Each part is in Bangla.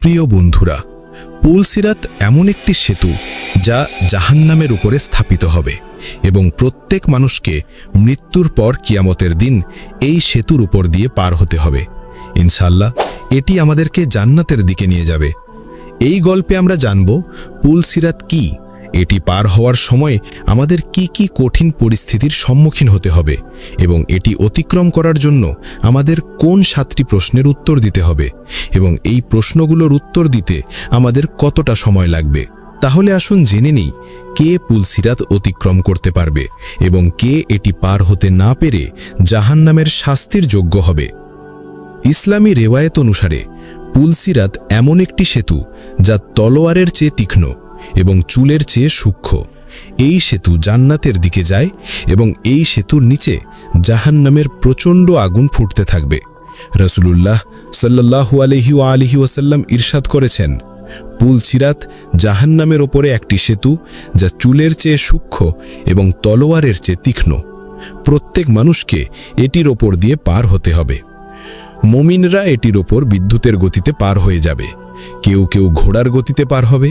প্রিয় বন্ধুরা, পুলসিরাত এমন একটি সেতু যা জাহান্নামের উপরে স্থাপিত হবে এবং প্রত্যেক মানুষকে মৃত্যুর পর কিয়ামতের দিন এই সেতুর উপর দিয়ে পার হতে হবে। ইনশাআল্লাহ এটি আমাদেরকে জান্নাতের দিকে নিয়ে যাবে। এই গল্পে আমরা জানব পুলসিরাত কি, এটি পার হওয়ার সময় আমাদের কি কি কঠিন পরিস্থিতির সম্মুখীন হতে হবে এবং এটি অতিক্রম করার জন্য আমাদের কোন 7টি প্রশ্নের উত্তর দিতে হবে এবং এই প্রশ্নগুলোর উত্তর দিতে আমাদের কতটা সময় লাগবে। তাহলে আসুন জেনে নিই কে পুলসিরাত অতিক্রম করতে পারবে এবং কে এটি পার হতে না পেরে জাহান্নামের শাস্তির যোগ্য হবে। ইসলামী রেওয়ায়েত অনুসারে পুলসিরাত এমন একটি সেতু যা তলোয়ারের চেয়ে তীক্ষ্ণ এবং চুলের চেয়ে সূক্ষ্ম। এই সেতু জান্নাতের দিকে যায় এবং এই সেতুর নিচে জাহান্নামের প্রচণ্ড আগুন ফুটতে থাকবে। রাসূলুল্লাহ সাল্লাল্লাহু আলাইহি ওয়াসাল্লাম ইরশাদ করেছেন, পুলসিরাত জাহান্নামের ওপরে একটি সেতু যা চুলের চেয়ে সূক্ষ্ম এবং তলোয়ারের চেয়ে তীক্ষ্ণ। প্রত্যেক মানুষকে এটির ওপর দিয়ে পার হতে হবে। মুমিনরা এটির ওপর বিদ্যুতের গতিতে পার হয়ে যাবে। কেউ কেউ ঘোড়ার গতিতে পার হবে,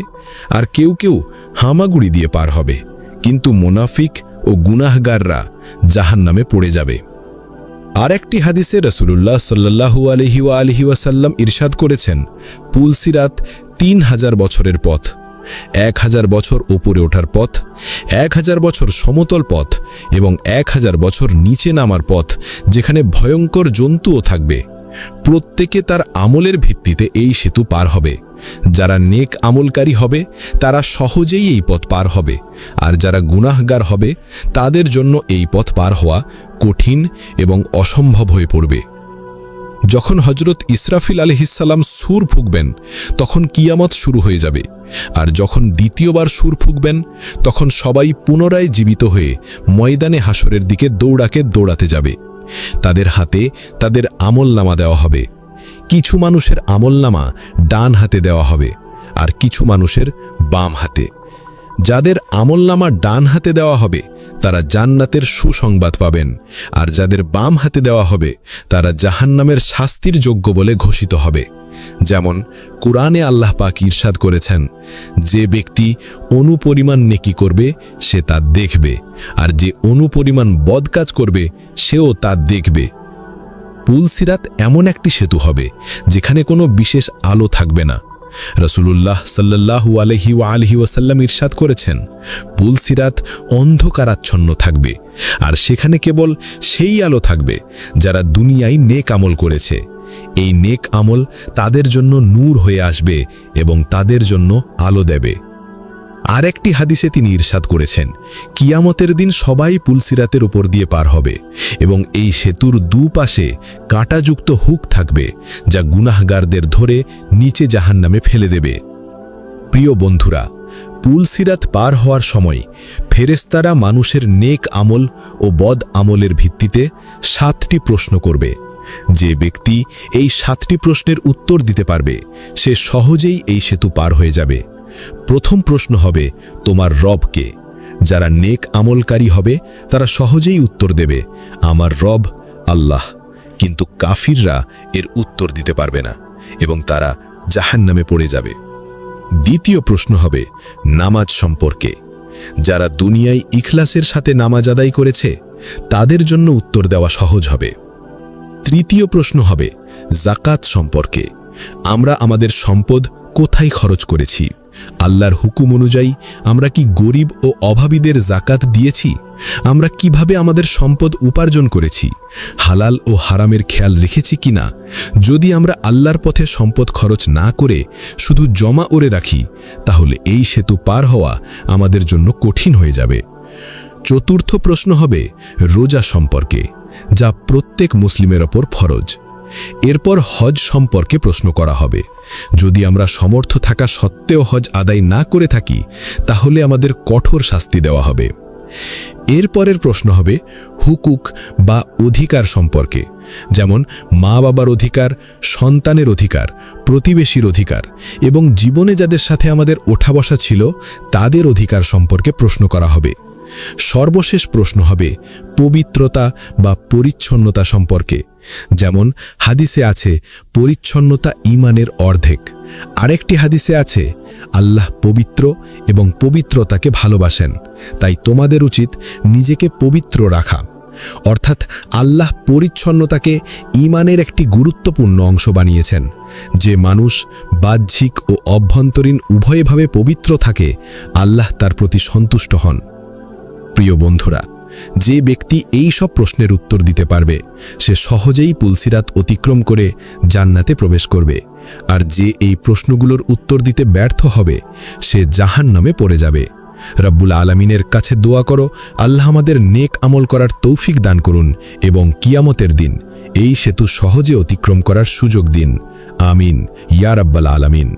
আর কেউ কেউ হামাগুড়ি দিয়ে পার হবে, কিন্তু মুনাফিক ও গুনাহগাররা জাহান্নামে পড়ে যাবে। আর একটি হাদিসে রাসূলুল্লাহ সাল্লাল্লাহু আলাইহি ওয়াসাল্লাম ইরশাদ করেছেন, পুলসিরাত 3000 বছরের পথ, 1000 বছর উপরে ওঠার পথ, 1000 বছর সমতল পথ এবং 1000 বছর নিচে নামার পথ, যেখানে ভয়ঙ্কর জন্তুও থাকবে। প্রত্যেকে তার আমলের ভিত্তিতে এই সেতু পার হবে। যারা নেক আমলকারী হবে তারা সহজেই এই পথ পার হবে, আর যারা গুনাহগার হবে তাদের জন্য এই পথ পার হওয়া কঠিন এবং অসম্ভব হয়ে পড়বে। যখন হযরত ইসরাফিল আলাইহিসসালাম সূর ফুঁকবেন তখন কিয়ামত শুরু হয়ে যাবে, আর যখন দ্বিতীয়বার সূর ফুঁকবেন তখন সবাই পুনরায় জীবিত হয়ে ময়দানে হাসরের দিকে দৌড়াতে যাবে। তাদের হাতে তাদের আমলনামা দেওয়া হবে। কিছু মানুষের আমলনামা ডান হাতে দেওয়া হবে আর কিছু মানুষের বাম হাতে। যাদের আমলনামা ডান হাতে দেওয়া হবে তারা জান্নাতের সুসংবাদ পাবেন, আর যাদের বাম হাতে দেওয়া হবে তারা জাহান্নামের শাস্তির যোগ্য বলে ঘোষিত হবে। যেমন কুরআনে আল্লাহ পাক ইরশাদ করেছেন, যে ব্যক্তি অনুপরিমাণ নেকি করবে সে তা দেখবে, আর যে অনুপরিমাণ বদকাজ করবে সেও তা দেখবে। পুলসিরাত এমন একটি সেতু হবে যেখানে কোনো বিশেষ আলো থাকবে না। রাসূলুল্লাহ সাল্লাল্লাহু আলাইহি ওয়াসাল্লাম ইরশাদ করেছেন, পুলসিরাত অন্ধকারাচ্ছন্ন থাকবে, আর সেখানে কেবল সেই আলো থাকবে যারা দুনিয়ায় নেক আমল করেছে। এই নেক আমল তাদের জন্য নূর হয়ে আসবে এবং তাদের জন্য আলো দেবে। আর একটি হাদিসে তিনি ইরশাদ করেছেন, কিয়ামতের দিন সবাই পুলসিরাতের উপর দিয়ে পার হবে এবং এই সেতুর দুপাশে কাঁটাযুক্ত হুক থাকবে যা গুনাহগারদের ধরে নিচে জাহান্নামে ফেলে দেবে। প্রিয় বন্ধুরা, পুলসিরাত পার হওয়ার সময় ফেরেশতারা মানুষের নেক আমল ও বদ আমলের ভিত্তিতে 7টি প্রশ্ন করবে। যে ব্যক্তি এই 7টি প্রশ্নের উত্তর দিতে পারবে সে সহজেই এই সেতু পার হয়ে যাবে। প্রথম প্রশ্ন হবে, তোমার রব কে? যারা নেক আমলকারী হবে তারা সহজেই উত্তর দেবে, আমার রব আল্লাহ। কিন্তু কাফিররা এর উত্তর দিতে পারবে না এবং তারা জাহান্নামে পড়ে যাবে। দ্বিতীয় প্রশ্ন হবে নামাজ সম্পর্কে। যারা দুনিয়ায় ইখলাসের সাথে নামাজ আদায় করেছে তাদের জন্য উত্তর দেওয়া সহজ হবে। তৃতীয় প্রশ্ন হবে যাকাত সম্পর্কে। আমরা আমাদের সম্পদ কোথায় খরচ করেছি? আল্লাহর হুকুম অনুযায়ী আমরা কি গরিব ও অভাবীদের যাকাত দিয়েছি? আমরা কিভাবে আমাদের সম্পদ উপার্জন করেছি? হালাল ও হারামের খেয়াল রেখেছি কিনা? যদি আমরা আল্লাহর পথে সম্পদ খরচ না করে শুধু জমা করে রাখি তাহলে এই সেতু পার হওয়া আমাদের জন্য কঠিন হয়ে যাবে। চতুর্থ প্রশ্ন হবে রোজা সম্পর্কে, যা প্রত্যেক মুসলিমের ওপর ফরজ। এরপর হজ সম্পর্কে প্রশ্ন করা হবে। যদি আমরা সমর্থ থাকা সত্ত্বেও হজ আদায় না করে থাকি তাহলে আমাদের কঠোর শাস্তি দেওয়া হবে। এরপরের প্রশ্ন হবে হুকুক বা অধিকার সম্পর্কে, যেমন মা বাবার অধিকার, সন্তানের অধিকার, প্রতিবেশীর অধিকার এবং জীবনে যাদের সাথে আমাদের ওঠা বসা ছিল তাদের অধিকার সম্পর্কে প্রশ্ন করা হবে। সর্বশেষ প্রশ্ন হবে পবিত্রতা বা পরিচ্ছন্নতা সম্পর্কে। যেমন হাদিসে আছে পরিচ্ছন্নতা ঈমানের অর্ধেক, আরেকটি হাদিসে আছে আল্লাহ পবিত্র এবং পবিত্রতাকে ভালোবাসেন, তাই তোমাদের উচিত নিজেকে পবিত্র রাখা। অর্থাৎ আল্লাহ পরিচ্ছন্নতাকে ঈমানের একটি গুরুত্বপূর্ণ অংশ বানিয়েছেন। যে মানুষ বাহ্যিক ও অভ্যন্তরীণ উভয়ভাবে পবিত্র থাকে, আল্লাহ তার প্রতি সন্তুষ্ট হন। প্রিয় বন্ধুরা, যে ব্যক্তি এই সব প্রশ্নের উত্তর দিতে পারবে, সে সহজেই পুলসিরাত অতিক্রম করে জান্নাতে প্রবেশ করবে। আর যে এই প্রশ্নগুলোর উত্তর দিতে ব্যর্থ হবে, সে জাহান্নামে পড়ে যাবে। রব্বুল আলামিনের কাছে দোয়া করো, আল্লাহ আমাদের নেক আমল করার তৌফিক দান করুন এবং কিয়ামতের দিন এই সেতু সহজে অতিক্রম করার সুযোগ দিন। আমিন ইয়া রাব্বাল আলামিন।